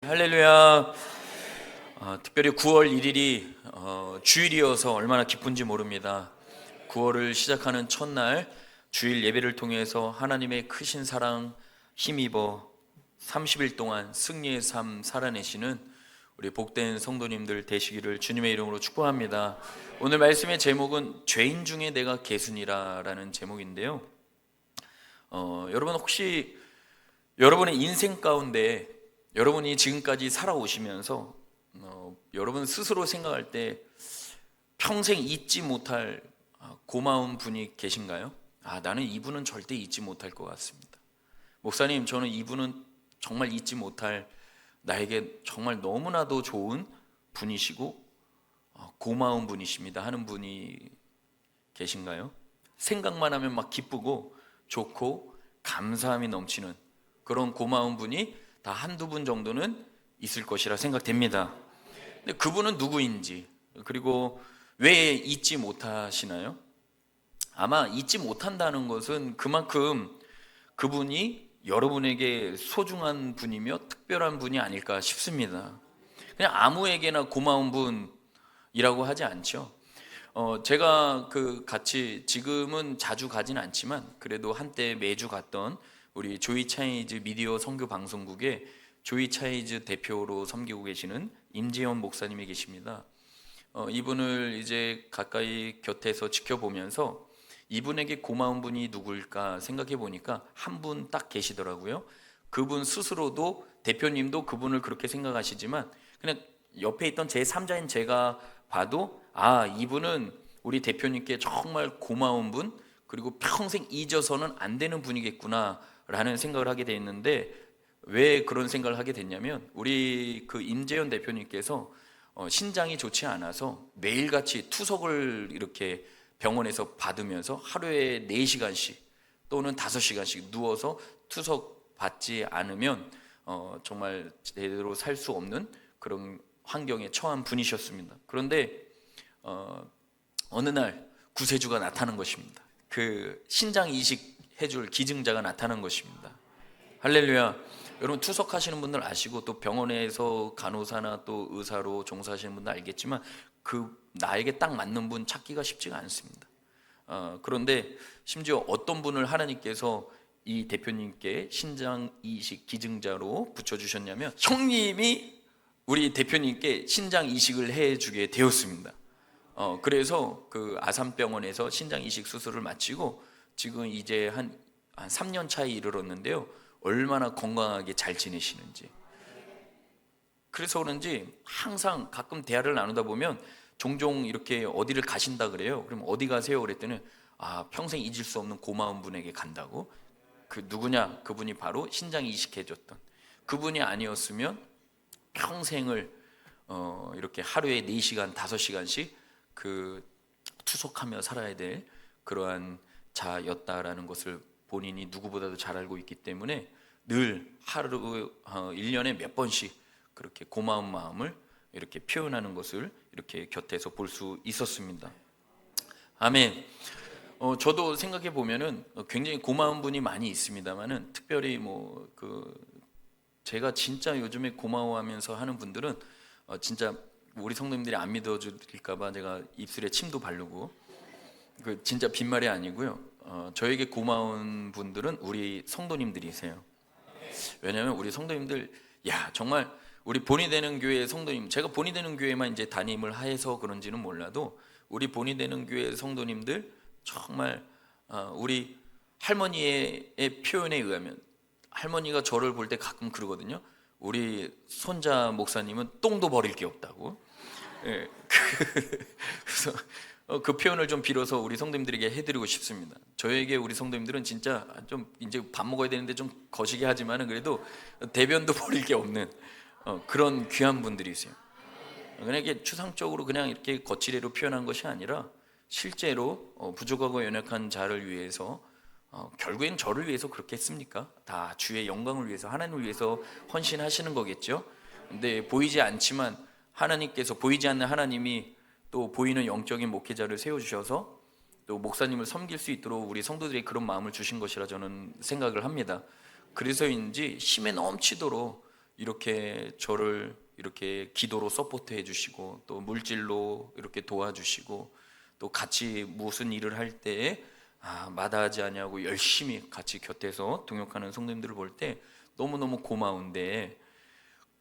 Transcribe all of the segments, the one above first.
할렐루야. 특별히 9월 1일이 주일이어서 얼마나 기쁜지 모릅니다. 9월을 시작하는 첫날 주일 예배를 통해서 하나님의 크신 사랑 힘입어 30일 동안 승리의 삶 살아내시는 우리 복된 성도님들 되시기를 주님의 이름으로 축복합니다. 오늘 말씀의 제목은 죄인 중에 내가 개순이라 라는 제목인데요. 여러분 혹시 여러분의 인생 가운데 여러분이 지금까지 살아오시면서 여러분 스스로 생각할 때 평생 잊지 못할 고마운 분이 계신가요? 나는 이분은 절대 잊지 못할 것 같습니다. 목사님, 저는 이분은 정말 잊지 못할, 나에게 정말 너무나도 좋은 분이시고 고마운 분이십니다 하는 분이 계신가요? 생각만 하면 막 기쁘고 좋고 감사함이 넘치는 그런 고마운 분이 다 한두 분 정도는 있을 것이라 생각됩니다. 근데 그분은 누구인지, 그리고 왜 잊지 못하시나요? 아마 잊지 못한다는 것은 그만큼 그분이 여러분에게 소중한 분이며 특별한 분이 아닐까 싶습니다. 그냥 아무에게나 고마운 분이라고 하지 않죠. 제가 같이 지금은 자주 가진 않지만 그래도 한때 매주 갔던 우리 조이 차이즈 미디어 선교 방송국에 조이 차이즈 대표로 섬기고 계시는 임재현 목사님이 계십니다. 이분을 이제 가까이 곁에서 지켜보면서 이분에게 고마운 분이 누굴까 생각해 보니까 한 분 딱 계시더라고요. 그분 스스로도, 대표님도 그분을 그렇게 생각하시지만 그냥 옆에 있던 제3자인 제가 봐도 이분은 우리 대표님께 정말 고마운 분, 그리고 평생 잊어서는 안 되는 분이겠구나 라는 생각을 하게 됐는데, 왜 그런 생각을 하게 됐냐면 우리 임재현 대표님께서 신장이 좋지 않아서 매일같이 투석을 이렇게 병원에서 받으면서 하루에 4시간씩 또는 5시간씩 누워서 투석 받지 않으면 정말 제대로 살 수 없는 그런 환경에 처한 분이셨습니다. 그런데 어느 날 구세주가 나타난 것입니다. 신장 이식 해줄 기증자가 나타난 것입니다. 할렐루야. 여러분 투석하시는 분들 아시고 또 병원에서 간호사나 또 의사로 종사하시는 분들 알겠지만 나에게 딱 맞는 분 찾기가 쉽지가 않습니다. 그런데 심지어 어떤 분을 하나님께서 이 대표님께 신장 이식 기증자로 붙여주셨냐면 형님이 우리 대표님께 신장 이식을 해주게 되었습니다. 그래서 아산병원에서 신장 이식 수술을 마치고 지금 이제 한 3년 차에 이르렀는데요. 얼마나 건강하게 잘 지내시는지. 그래서 그런지 항상 가끔 대화를 나누다 보면 종종 이렇게 어디를 가신다 그래요. 그럼 어디 가세요? 그랬더니 평생 잊을 수 없는 고마운 분에게 간다고. 누구냐? 그분이 바로 신장 이식해줬던 그분이 아니었으면 평생을 이렇게 하루에 4시간, 5시간씩 투석하며 살아야 될 그러한 자였다라는 것을 본인이 누구보다도 잘 알고 있기 때문에 늘 하루 1년에 몇 번씩 그렇게 고마운 마음을 이렇게 표현하는 것을 이렇게 곁에서 볼 수 있었습니다. 아멘. 저도 생각해 보면은 굉장히 고마운 분이 많이 있습니다만은 특별히 제가 진짜 요즘에 고마워하면서 하는 분들은 진짜 우리 성도님들이 안 믿어줄까봐 제가 입술에 침도 바르고, 진짜 빈말이 아니고요. 저에게 고마운 분들은 우리 성도님들이세요. 왜냐하면 우리 성도님들, 정말 우리 본이 되는 교회 성도님, 제가 본이 되는 교회만 이제 담임을 해서 그런지는 몰라도 우리 본이 되는 교회 성도님들 정말 우리 할머니의 표현에 의하면, 할머니가 저를 볼 때 가끔 그러거든요. 우리 손자 목사님은 똥도 버릴 게 없다고. 그래서 그 표현을 좀 빌어서 우리 성도님들에게 해드리고 싶습니다. 저에게 우리 성도님들은 진짜 좀 이제 밥 먹어야 되는데 좀 거시기 하지만은 그래도 대변도 버릴 게 없는 그런 귀한 분들이세요. 그냥 이렇게 추상적으로 그냥 이렇게 거칠애로 표현한 것이 아니라 실제로 부족하고 연약한 자를 위해서, 결국엔 저를 위해서 그렇게 했습니까? 다 주의 영광을 위해서, 하나님을 위해서 헌신하시는 거겠죠. 근데 보이지 않지만 하나님께서, 보이지 않는 하나님이 또 보이는 영적인 목회자를 세워주셔서 또 목사님을 섬길 수 있도록 우리 성도들이 그런 마음을 주신 것이라 저는 생각을 합니다. 그래서인지 힘에 넘치도록 이렇게 저를 이렇게 기도로 서포트해 주시고 또 물질로 이렇게 도와주시고 또 같이 무슨 일을 할 때에 마다하지 아니하고 열심히 같이 곁에서 동역하는 성도님들을 볼 때 너무너무 고마운데,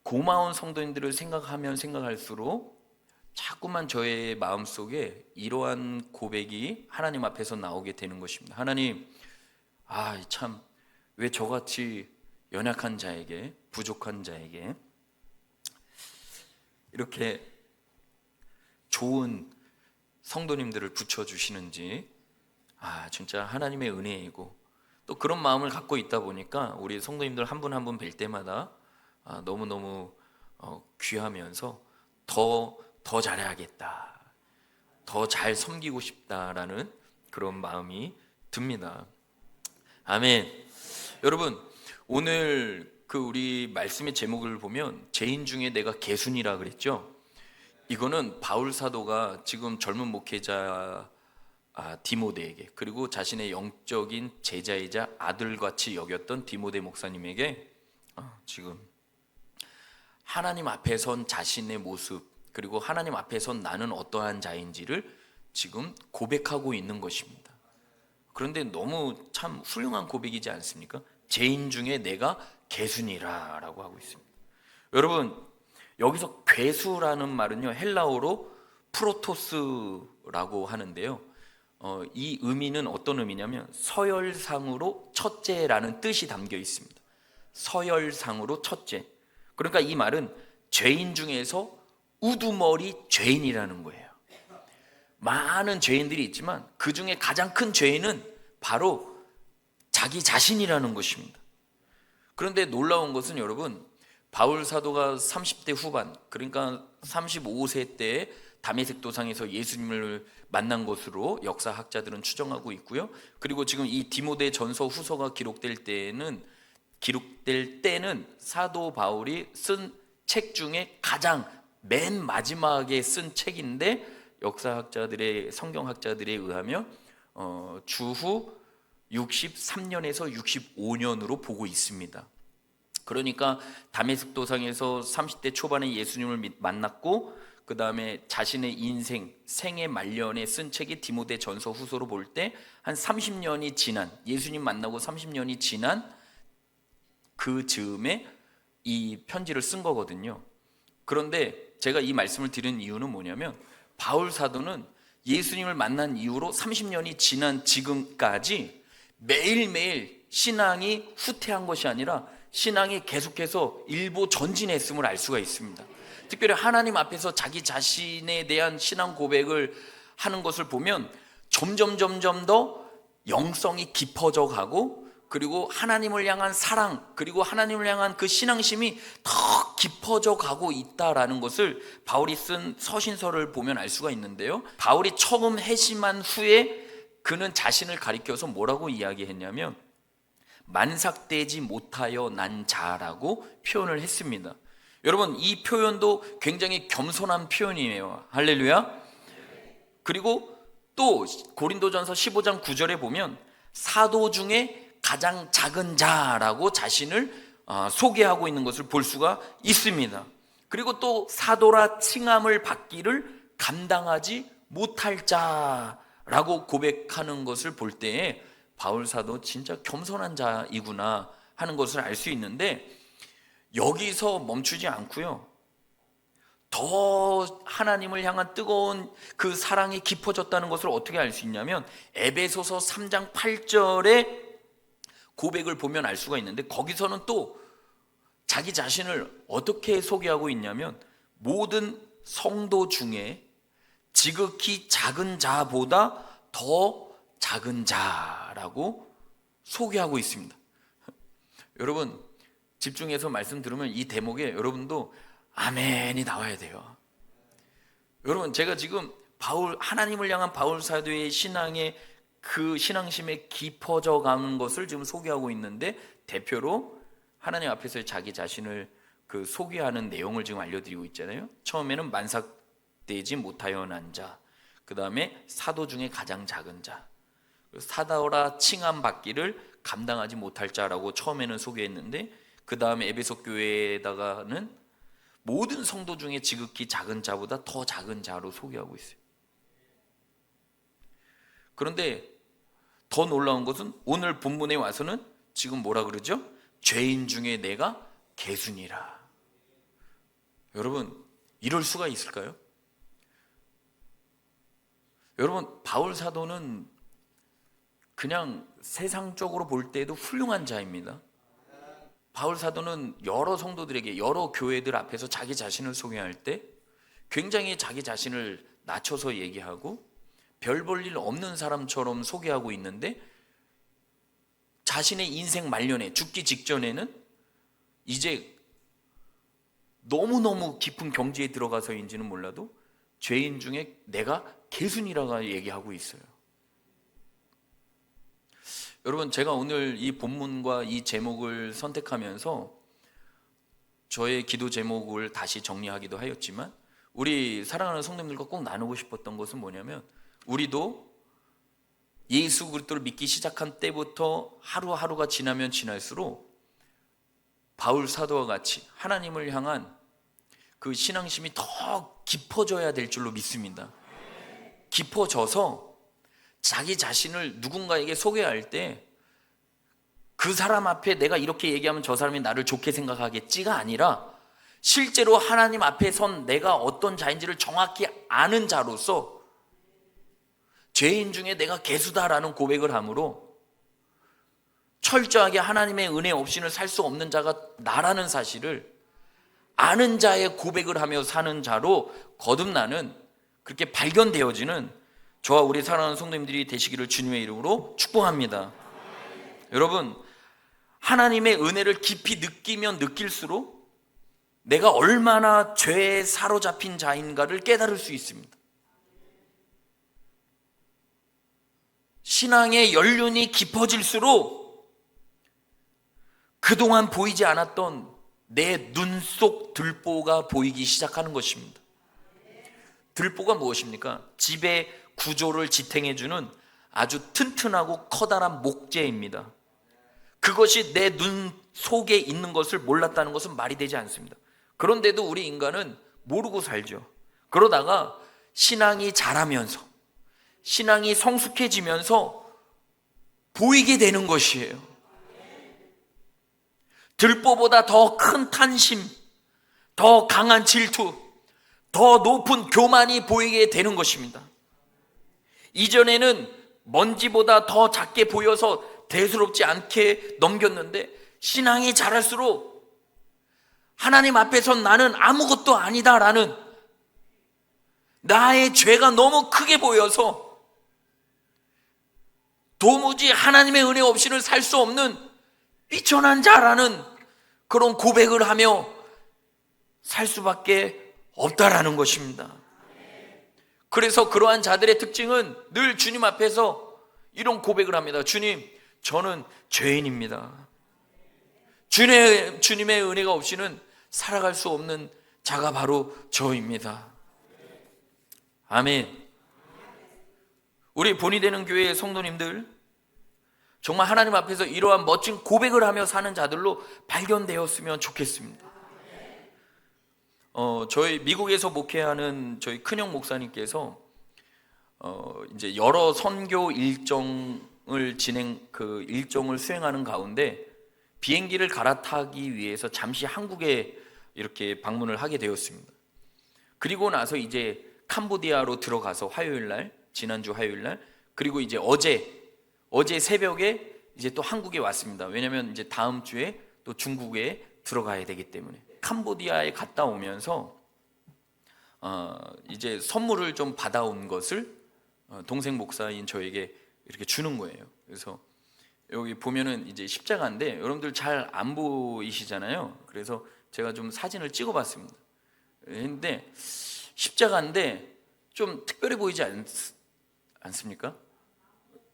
고마운 성도님들을 생각하면 생각할수록 자꾸만 저의 마음속에 이러한 고백이 하나님 앞에서 나오게 되는 것입니다. 하나님, 참 왜 저같이 연약한 자에게, 부족한 자에게 이렇게 좋은 성도님들을 붙여주시는지, 진짜 하나님의 은혜이고, 또 그런 마음을 갖고 있다 보니까 우리 성도님들 한 분 한 분 뵐 때마다 너무너무 귀하면서 더 잘해야겠다, 더 잘 섬기고 싶다라는 그런 마음이 듭니다. 아멘. 여러분, 오늘 우리 말씀의 제목을 보면 죄인 중에 내가 개순이라 그랬죠. 이거는 바울 사도가 지금 젊은 목회자 디모데에게, 그리고 자신의 영적인 제자이자 아들같이 여겼던 디모데 목사님에게 지금 하나님 앞에 선 자신의 모습, 그리고 하나님 앞에 선 나는 어떠한 자인지를 지금 고백하고 있는 것입니다. 그런데 너무 참 훌륭한 고백이지 않습니까? 죄인 중에 내가 개순이라 라고 하고 있습니다. 여러분, 여기서 괴수라는 말은요, 헬라어로 프로토스라고 하는데요, 이 의미는 어떤 의미냐면 서열상으로 첫째라는 뜻이 담겨 있습니다. 서열상으로 첫째. 그러니까 이 말은 죄인 중에서 우두머리 죄인이라는 거예요. 많은 죄인들이 있지만 그 중에 가장 큰 죄인은 바로 자기 자신이라는 것입니다. 그런데 놀라운 것은 여러분, 바울 사도가 30대 후반, 그러니까 35세 때에 다메섹 도상에서 예수님을 만난 것으로 역사학자들은 추정하고 있고요. 그리고 지금 이 디모데 전서 후서가 기록될 때는 사도 바울이 쓴 책 중에 가장 맨 마지막에 쓴 책인데, 역사학자들의, 성경학자들에 의하면 주후 63년에서 65년으로 보고 있습니다. 그러니까 다메섹 도상에서 30대 초반에 예수님을 만났고, 그 다음에 자신의 인생, 생애 말년에 쓴 책이 디모데 전서 후서로 볼 때 한 30년이 지난, 예수님 만나고 30년이 지난 그 즈음에 이 편지를 쓴 거거든요. 그런데 제가 이 말씀을 드리는 이유는 뭐냐면, 바울 사도는 예수님을 만난 이후로 30년이 지난 지금까지 매일매일 신앙이 후퇴한 것이 아니라 신앙이 계속해서 일보 전진했음을 알 수가 있습니다. 특별히 하나님 앞에서 자기 자신에 대한 신앙 고백을 하는 것을 보면 점점 더 영성이 깊어져 가고, 그리고 하나님을 향한 사랑, 그리고 하나님을 향한 그 신앙심이 더 깊어져 가고 있다라는 것을 바울이 쓴 서신서를 보면 알 수가 있는데요, 바울이 처음 회심한 후에 그는 자신을 가리켜서 뭐라고 이야기했냐면 만삭되지 못하여 난 자라고 표현을 했습니다. 여러분, 이 표현도 굉장히 겸손한 표현이에요. 할렐루야. 그리고 또 고린도전서 15장 9절에 보면 사도 중에 가장 작은 자라고 자신을 소개하고 있는 것을 볼 수가 있습니다. 그리고 또 사도라 칭함을 받기를 감당하지 못할 자라고 고백하는 것을 볼 때에 바울 사도 진짜 겸손한 자이구나 하는 것을 알 수 있는데, 여기서 멈추지 않고요, 더 하나님을 향한 뜨거운 그 사랑이 깊어졌다는 것을 어떻게 알 수 있냐면 에베소서 3장 8절에 고백을 보면 알 수가 있는데, 거기서는 또 자기 자신을 어떻게 소개하고 있냐면 모든 성도 중에 지극히 작은 자보다 더 작은 자라고 소개하고 있습니다. 여러분, 집중해서 말씀 들으면 이 대목에 여러분도 아멘이 나와야 돼요. 여러분, 제가 지금 하나님을 향한 바울 사도의 신앙의 그 신앙심에 깊어져 가는 것을 지금 소개하고 있는데, 대표로 하나님 앞에서 자기 자신을 소개하는 내용을 지금 알려드리고 있잖아요. 처음에는 만삭되지 못하여 난 자, 그 다음에 사도 중에 가장 작은 자, 사도라 칭함 받기를 감당하지 못할 자라고 처음에는 소개했는데, 그 다음에 에베소 교회에다가는 모든 성도 중에 지극히 작은 자보다 더 작은 자로 소개하고 있어요. 그런데 더 놀라운 것은 오늘 본문에 와서는 지금 뭐라 그러죠? 죄인 중에 내가 개순이라. 여러분, 이럴 수가 있을까요? 여러분, 바울 사도는 그냥 세상적으로 볼 때도 훌륭한 자입니다. 바울 사도는 여러 성도들에게, 여러 교회들 앞에서 자기 자신을 소개할 때 굉장히 자기 자신을 낮춰서 얘기하고 별 볼 일 없는 사람처럼 소개하고 있는데, 자신의 인생 말년에, 죽기 직전에는 이제 너무너무 깊은 경지에 들어가서인지는 몰라도 죄인 중에 내가 개순이라고 얘기하고 있어요. 여러분, 제가 오늘 이 본문과 이 제목을 선택하면서 저의 기도 제목을 다시 정리하기도 하였지만, 우리 사랑하는 성도님들과 꼭 나누고 싶었던 것은 뭐냐면, 우리도 예수 그리스도를 믿기 시작한 때부터 하루하루가 지나면 지날수록 바울 사도와 같이 하나님을 향한 그 신앙심이 더 깊어져야 될 줄로 믿습니다. 깊어져서 자기 자신을 누군가에게 소개할 때 그 사람 앞에 내가 이렇게 얘기하면 저 사람이 나를 좋게 생각하겠지가 아니라, 실제로 하나님 앞에 선 내가 어떤 자인지를 정확히 아는 자로서 죄인 중에 내가 개수다라는 고백을 함으로 철저하게 하나님의 은혜 없이는 살 수 없는 자가 나라는 사실을 아는 자의 고백을 하며 사는 자로 거듭나는, 그렇게 발견되어지는 저와 우리 사랑하는 성도님들이 되시기를 주님의 이름으로 축복합니다. 여러분, 하나님의 은혜를 깊이 느끼면 느낄수록 내가 얼마나 죄에 사로잡힌 자인가를 깨달을 수 있습니다. 신앙의 연륜이 깊어질수록 그동안 보이지 않았던 내 눈 속 들보가 보이기 시작하는 것입니다. 들보가 무엇입니까? 집의 구조를 지탱해주는 아주 튼튼하고 커다란 목재입니다. 그것이 내 눈 속에 있는 것을 몰랐다는 것은 말이 되지 않습니다. 그런데도 우리 인간은 모르고 살죠. 그러다가 신앙이 자라면서, 신앙이 성숙해지면서 보이게 되는 것이에요. 들보보다 더 큰 탄심, 더 강한 질투, 더 높은 교만이 보이게 되는 것입니다. 이전에는 먼지보다 더 작게 보여서 대수롭지 않게 넘겼는데, 신앙이 자랄수록 하나님 앞에선 나는 아무것도 아니다라는, 나의 죄가 너무 크게 보여서 도무지 하나님의 은혜 없이는 살 수 없는 비천한 자라는 그런 고백을 하며 살 수밖에 없다라는 것입니다. 그래서 그러한 자들의 특징은 늘 주님 앞에서 이런 고백을 합니다. 주님, 저는 죄인입니다. 주님의 은혜가 없이는 살아갈 수 없는 자가 바로 저입니다. 아멘. 우리 본이 되는 교회의 성도님들, 정말 하나님 앞에서 이러한 멋진 고백을 하며 사는 자들로 발견되었으면 좋겠습니다. 저희 미국에서 목회하는 저희 큰형 목사님께서 이제 여러 선교 일정을 수행하는 가운데 비행기를 갈아타기 위해서 잠시 한국에 이렇게 방문을 하게 되었습니다. 그리고 나서 이제 캄보디아로 들어가서 지난주 화요일 날, 그리고 이제 어제 새벽에 이제 또 한국에 왔습니다. 왜냐면 이제 다음 주에 또 중국에 들어가야 되기 때문에. 캄보디아에 갔다 오면서 이제 선물을 좀 받아온 것을 동생 목사인 저에게 이렇게 주는 거예요. 그래서 여기 보면은 이제 십자가인데 여러분들 잘 안 보이시잖아요. 그래서 제가 좀 사진을 찍어봤습니다. 근데 십자가인데 좀 특별해 보이지 않습니까?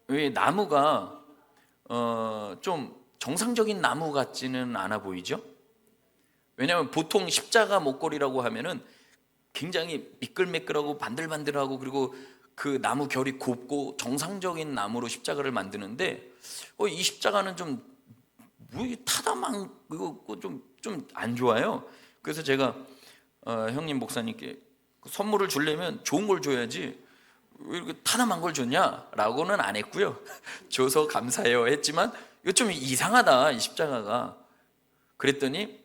왜 나무가 좀 정상적인 나무 같지는 않아 보이죠? 왜냐하면 보통 십자가 목걸이라고 하면은 굉장히 미끌매끌하고 반들반들하고, 그리고 그 나무 결이 곱고 정상적인 나무로 십자가를 만드는데 이 십자가는 좀 뭐 타다만 그거 좀 안 좋아요. 그래서 제가 형님 목사님께 선물을 주려면 좋은 걸 줘야지 왜 이렇게 타다만 걸 줬냐라고는 안 했고요. 줘서 감사해요 했지만 이거 좀 이상하다, 이 십자가가. 그랬더니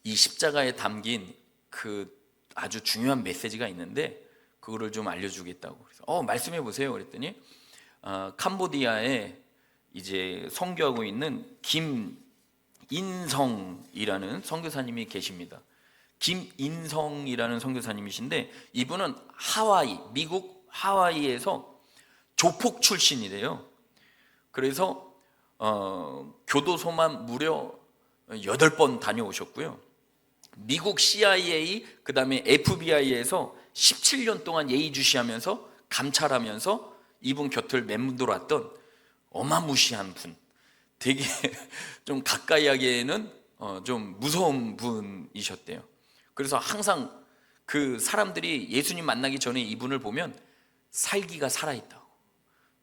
이 십자가에 담긴 그 아주 중요한 메시지가 있는데 그거를 좀 알려주겠다고. 그래서 말씀해 보세요. 그랬더니 캄보디아에 이제 선교하고 있는 김인성이라는 선교사님이 계십니다. 김인성이라는 선교사님이신데 이분은 미국 하와이에서 조폭 출신이래요. 그래서 교도소만 무려 8번 다녀오셨고요. 미국 CIA 그 다음에 FBI에서 17년 동안 예의주시하면서 감찰하면서 이분 곁을 맴돌았던 어마무시한 분, 되게 좀 가까이 하기에는 좀 무서운 분이셨대요. 그래서 항상 그 사람들이 예수님 만나기 전에 이분을 보면 살기가 살아있다고,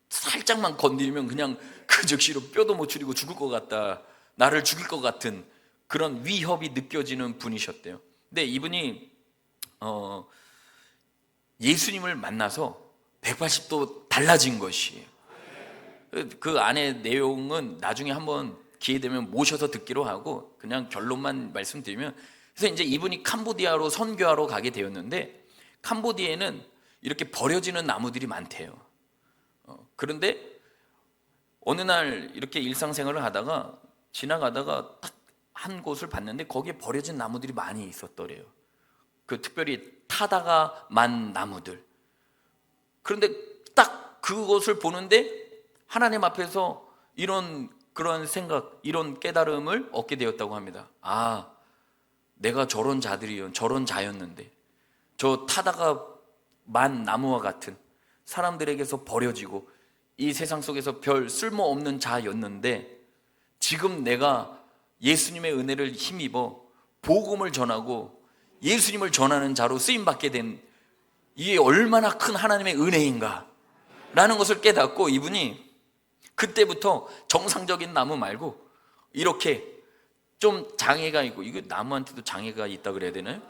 살짝만 건드리면 그냥 그 즉시로 뼈도 못 추리고 죽을 것 같다, 나를 죽일 것 같은 그런 위협이 느껴지는 분이셨대요. 근데 이분이 예수님을 만나서 180도 달라진 것이에요. 그 안에 내용은 나중에 한번 기회 되면 모셔서 듣기로 하고 그냥 결론만 말씀드리면, 그래서 이제 이분이 캄보디아로 선교하러 가게 되었는데 캄보디아에는 이렇게 버려지는 나무들이 많대요. 그런데 어느 날 이렇게 일상생활을 하다가 지나가다가 딱 한 곳을 봤는데 거기에 버려진 나무들이 많이 있었더래요. 그 특별히 타다가 만 나무들. 그런데 딱 그것을 보는데 하나님 앞에서 그런 생각, 이런 깨달음을 얻게 되었다고 합니다. 내가 저런 자였는데, 저 타다가 만 나무와 같은 사람들에게서 버려지고 이 세상 속에서 별 쓸모없는 자였는데 지금 내가 예수님의 은혜를 힘입어 복음을 전하고 예수님을 전하는 자로 쓰임받게 된, 이게 얼마나 큰 하나님의 은혜인가 라는 것을 깨닫고 이분이 그때부터 정상적인 나무 말고 이렇게 좀 장애가 있고, 이거 나무한테도 장애가 있다 그래야 되나요?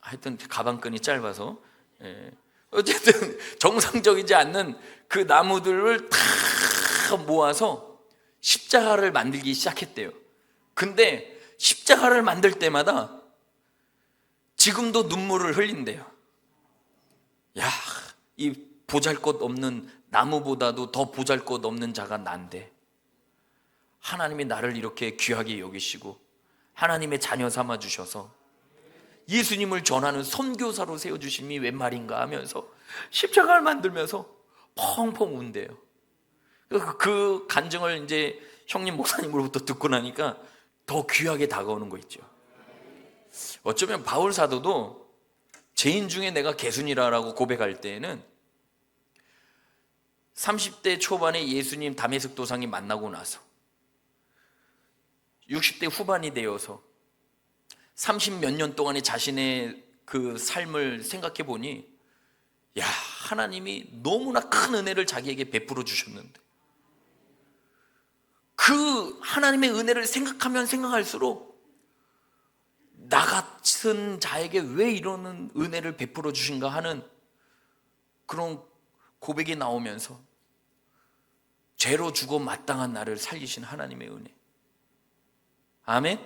하여튼 가방끈이 짧아서, 어쨌든 정상적이지 않는 그 나무들을 다 모아서 십자가를 만들기 시작했대요. 근데 십자가를 만들 때마다 지금도 눈물을 흘린대요. 이 보잘것없는 나무보다도 더 보잘것없는 자가 난데 하나님이 나를 이렇게 귀하게 여기시고 하나님의 자녀 삼아 주셔서 예수님을 전하는 선교사로 세워주심이 웬 말인가 하면서 십자가를 만들면서 펑펑 운대요. 그 간증을 이제 형님 목사님으로부터 듣고 나니까 더 귀하게 다가오는 거 있죠. 어쩌면 바울 사도도 죄인 중에 내가 개순이라고 고백할 때에는 30대 초반에 예수님 다메섹 도상이 만나고 나서 60대 후반이 되어서 30몇 년 동안의 자신의 그 삶을 생각해 보니 하나님이 너무나 큰 은혜를 자기에게 베풀어 주셨는데 그 하나님의 은혜를 생각하면 생각할수록 나 같은 자에게 왜 이러는 은혜를 베풀어 주신가 하는 그런 고백이 나오면서 죄로 죽어 마땅한 나를 살리신 하나님의 은혜. 아멘.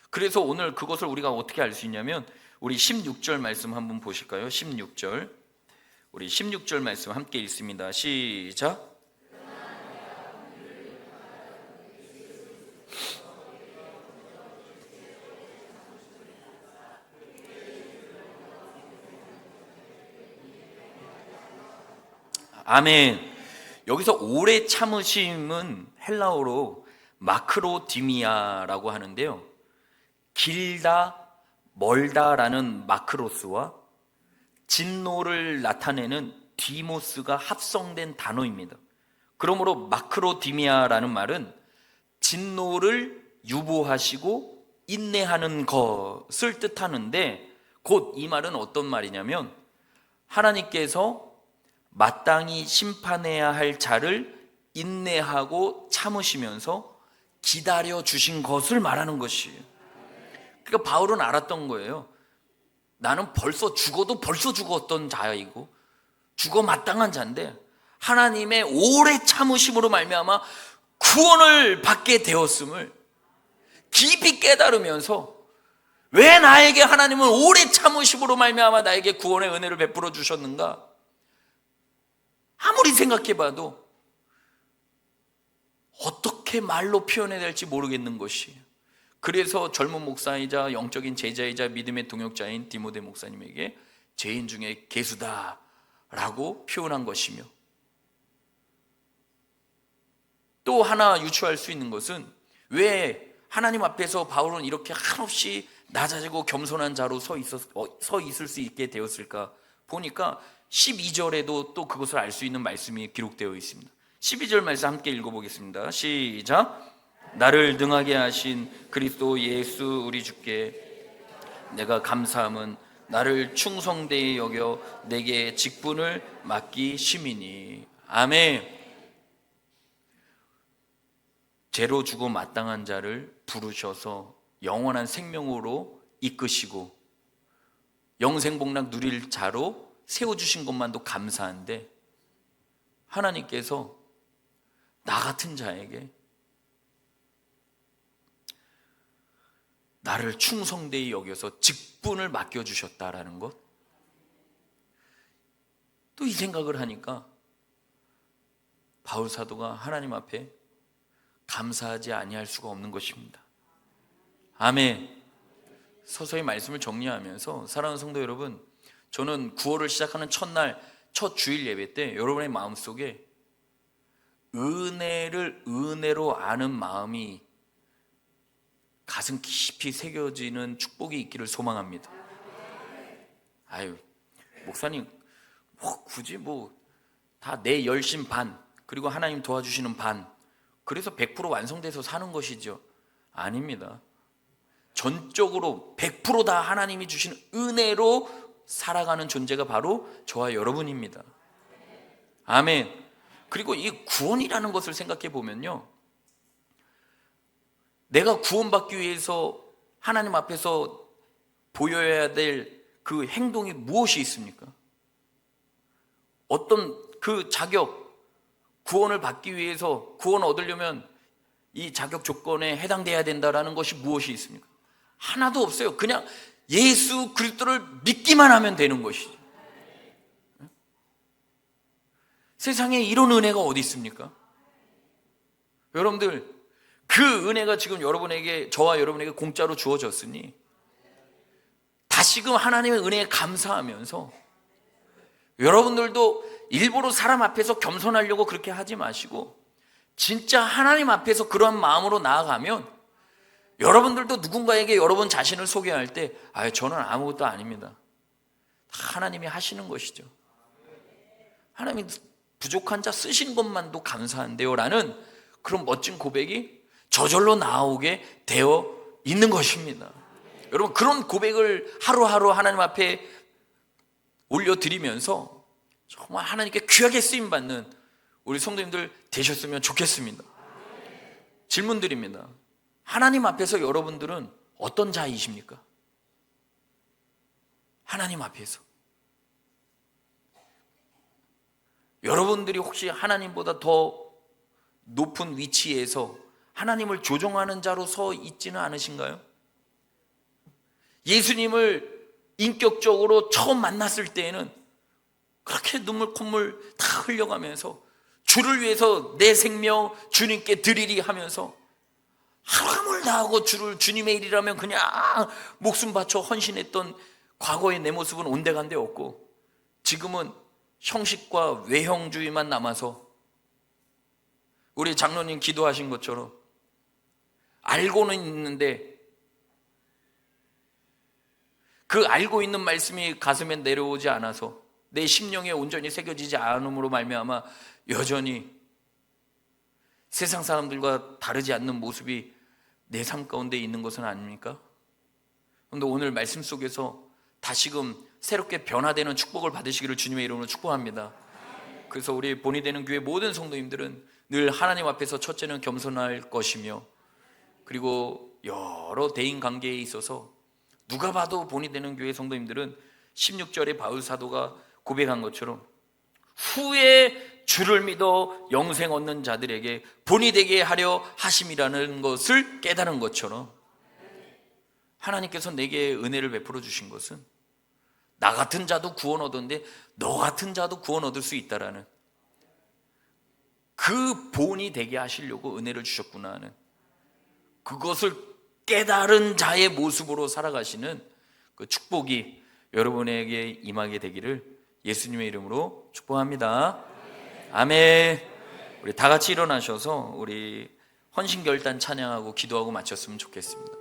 그래서 오늘 그것을 우리가 어떻게 알 수 있냐면 우리 16절 말씀 한번 보실까요? 16절. 우리 16절 말씀 함께 읽습니다. 시작. 아멘. 여기서 오래 참으심은 헬라어로 마크로디미아라고 하는데요, 길다, 멀다라는 마크로스와 진노를 나타내는 디모스가 합성된 단어입니다. 그러므로 마크로디미아라는 말은 진노를 유보하시고 인내하는 것을 뜻하는데, 곧 이 말은 어떤 말이냐면 하나님께서 마땅히 심판해야 할 자를 인내하고 참으시면서 기다려 주신 것을 말하는 것이에요. 그러니까 바울은 알았던 거예요. 나는 벌써 죽어도 벌써 죽었던 자이고 죽어 마땅한 자인데 하나님의 오래 참으심으로 말미암아 구원을 받게 되었음을 깊이 깨달으면서 왜 나에게 하나님은 오래 참으심으로 말미암아 나에게 구원의 은혜를 베풀어 주셨는가? 아무리 생각해봐도 어떻게 말로 표현해야 될지 모르겠는 것이에요. 그래서 젊은 목사이자 영적인 제자이자 믿음의 동역자인 디모데 목사님에게 죄인 중에 괴수다라고 표현한 것이며, 또 하나 유추할 수 있는 것은 왜 하나님 앞에서 바울은 이렇게 한없이 낮아지고 겸손한 자로 서 있을 수 있게 되었을까 보니까 12절에도 또 그것을 알 수 있는 말씀이 기록되어 있습니다. 12절 말씀 함께 읽어보겠습니다. 시작. 나를 능하게 하신 그리스도 예수 우리 주께 내가 감사함은 나를 충성되이 여겨 내게 직분을 맡기심이니. 아멘. 죄로 죽어 마땅한 자를 부르셔서 영원한 생명으로 이끄시고 영생복락 누릴 자로 세워주신 것만도 감사한데, 하나님께서 나 같은 자에게 나를 충성되이 여겨서 직분을 맡겨주셨다라는 것, 또 이 생각을 하니까 바울 사도가 하나님 앞에 감사하지 아니할 수가 없는 것입니다. 아멘. 서서히 말씀을 정리하면서 사랑하는 성도 여러분, 저는 9월을 시작하는 첫날 첫 주일 예배 때 여러분의 마음속에 은혜를 은혜로 아는 마음이 가슴 깊이 새겨지는 축복이 있기를 소망합니다. 아유, 목사님 굳이 다 내 열심 반, 그리고 하나님 도와주시는 반, 그래서 100% 완성돼서 사는 것이죠. 아닙니다. 전적으로 100% 다 하나님이 주신 은혜로 살아가는 존재가 바로 저와 여러분입니다. 아멘. 그리고 이 구원이라는 것을 생각해 보면요, 내가 구원받기 위해서 하나님 앞에서 보여야 될 그 행동이 무엇이 있습니까? 어떤 그 자격, 구원을 받기 위해서, 구원을 얻으려면 이 자격 조건에 해당돼야 된다라는 것이 무엇이 있습니까? 하나도 없어요. 그냥 예수 그리스도를 믿기만 하면 되는 것이죠. 세상에 이런 은혜가 어디 있습니까? 여러분들, 그 은혜가 지금 여러분에게, 저와 여러분에게 공짜로 주어졌으니 다시금 하나님의 은혜에 감사하면서 여러분들도 일부러 사람 앞에서 겸손하려고 그렇게 하지 마시고 진짜 하나님 앞에서 그런 마음으로 나아가면 여러분들도 누군가에게 여러분 자신을 소개할 때 저는 아무것도 아닙니다, 하나님이 하시는 것이죠. 하나님이 부족한 자 쓰신 것만도 감사한데요 라는 그런 멋진 고백이 저절로 나오게 되어 있는 것입니다. 여러분, 그런 고백을 하루하루 하나님 앞에 올려드리면서 정말 하나님께 귀하게 쓰임받는 우리 성도님들 되셨으면 좋겠습니다. 질문 드립니다. 하나님 앞에서 여러분들은 어떤 자이십니까? 하나님 앞에서 여러분들이 혹시 하나님보다 더 높은 위치에서 하나님을 조종하는 자로 서 있지는 않으신가요? 예수님을 인격적으로 처음 만났을 때에는 그렇게 눈물 콧물 다 흘려가면서 주를 위해서 내 생명 주님께 드리리 하면서 하루를 다하고 주님의 일이라면 그냥 목숨 바쳐 헌신했던 과거의 내 모습은 온데간데 없고, 지금은 형식과 외형주의만 남아서 우리 장로님 기도하신 것처럼 알고는 있는데 그 알고 있는 말씀이 가슴에 내려오지 않아서 내 심령에 온전히 새겨지지 않음으로 말미암아 여전히 세상 사람들과 다르지 않는 모습이 내 삶 가운데 있는 것은 아닙니까? 그런데 오늘 말씀 속에서 다시금 새롭게 변화되는 축복을 받으시기를 주님의 이름으로 축복합니다. 그래서 우리 본이 되는 교회 모든 성도님들은 늘 하나님 앞에서 첫째는 겸손할 것이며, 그리고 여러 대인 관계에 있어서 누가 봐도 본이 되는 교회 성도님들은 16절에 바울 사도가 고백한 것처럼 후에 주를 믿어 영생 얻는 자들에게 본이 되게 하려 하심이라는 것을 깨달은 것처럼, 하나님께서 내게 은혜를 베풀어 주신 것은 나 같은 자도 구원 얻었는데 너 같은 자도 구원 얻을 수 있다라는, 그 본이 되게 하시려고 은혜를 주셨구나 하는, 그것을 깨달은 자의 모습으로 살아가시는 그 축복이 여러분에게 임하게 되기를 예수님의 이름으로 축복합니다. 아멘. 우리 다 같이 일어나셔서 우리 헌신결단 찬양하고 기도하고 마쳤으면 좋겠습니다.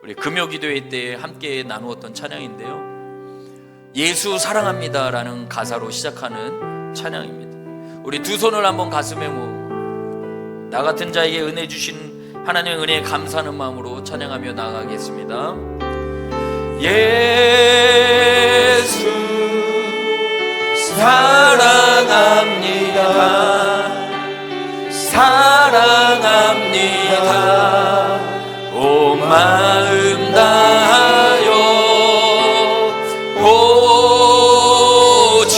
우리 금요기도회 때 함께 나누었던 찬양인데요, 예수 사랑합니다라는 가사로 시작하는 찬양입니다. 우리 두 손을 한번 가슴에 모으고 나 같은 자에게 은혜 주신 하나님의 은혜에 감사하는 마음으로 찬양하며 나아가겠습니다. 예수 사랑합니다. 사랑합니다. 온 마음 다하여 오직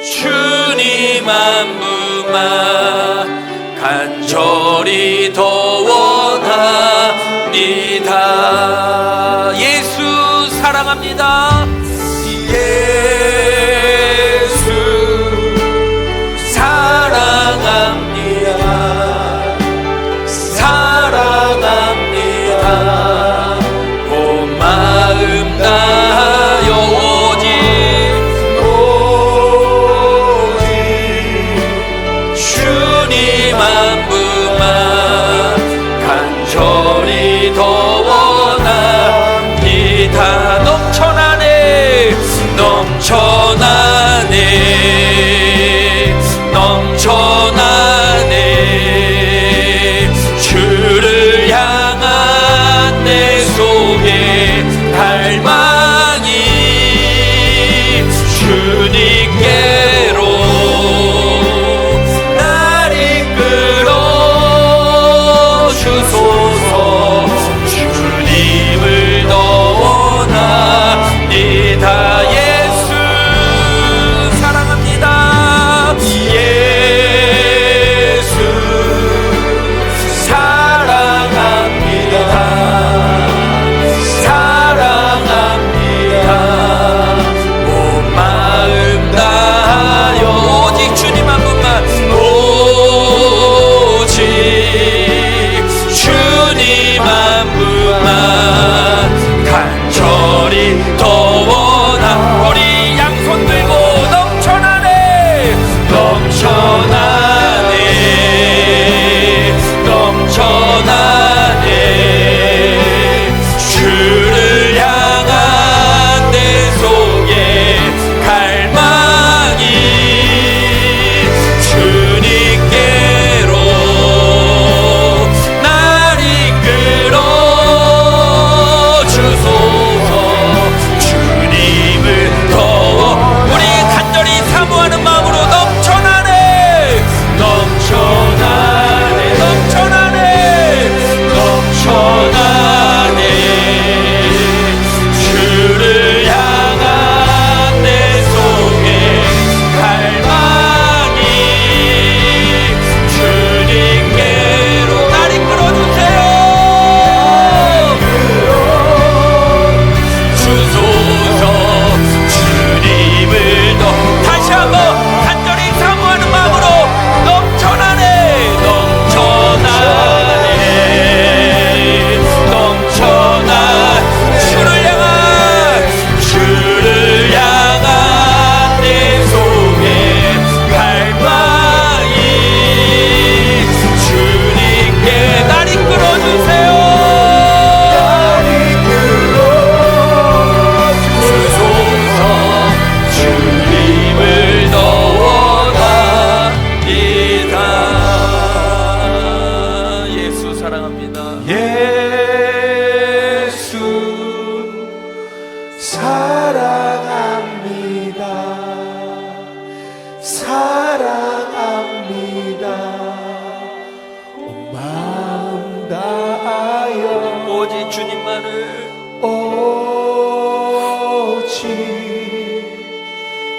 주님 한 분만 간절히 더 원합니다. 예수 사랑합니다. 예수 사랑합니다. 사랑합니다. 온 마음 다하여 오직 주님 한 분만 간절히 더 원합니다. 넘쳐나네 오직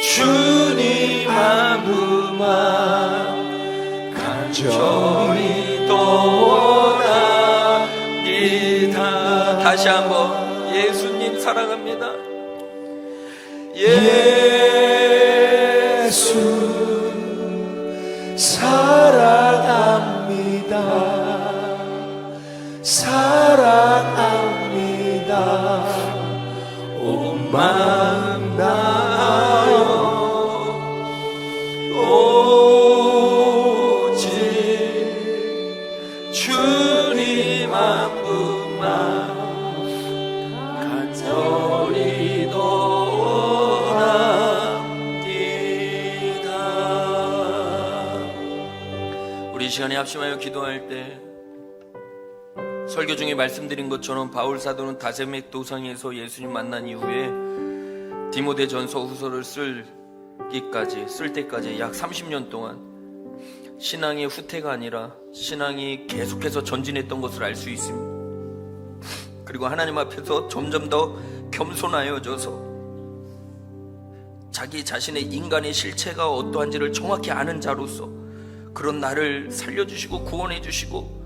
주님 한 분만 간절히 원합니다. 다시 한번 예수님 사랑합니다. 예수 사랑합니다. 사랑합니다. 온 마음 다하여 오직 주님 한 분만 간절히 우리 시간에 합심하여 기도할 때 설교 중에 말씀드린 것처럼 바울 사도는 다세맥 도상에서 예수님 만난 이후에 디모데전서 후서를 쓸 때까지 약 30년 동안 신앙의 후퇴가 아니라 신앙이 계속해서 전진했던 것을 알 수 있습니다. 그리고 하나님 앞에서 점점 더 겸손하여져서 자기 자신의 인간의 실체가 어떠한지를 정확히 아는 자로서 그런 나를 살려주시고 구원해주시고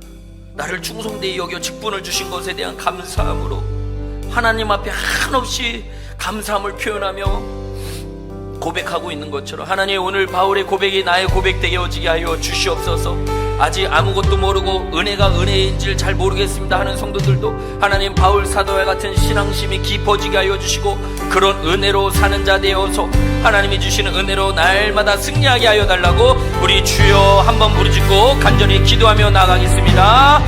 나를 충성되이 여겨 직분을 주신 것에 대한 감사함으로 하나님 앞에 한없이 감사함을 표현하며 고백하고 있는 것처럼 하나님, 오늘 바울의 고백이 나의 고백 되게 어지게 하여 주시옵소서. 아직 아무것도 모르고 은혜가 은혜인지를 잘 모르겠습니다 하는 성도들도 하나님, 바울 사도와 같은 신앙심이 깊어지게 하여 주시고 그런 은혜로 사는 자 되어서 하나님이 주시는 은혜로 날마다 승리하게 하여 달라고 우리 주여 한번 부르짖고 간절히 기도하며 나아가겠습니다.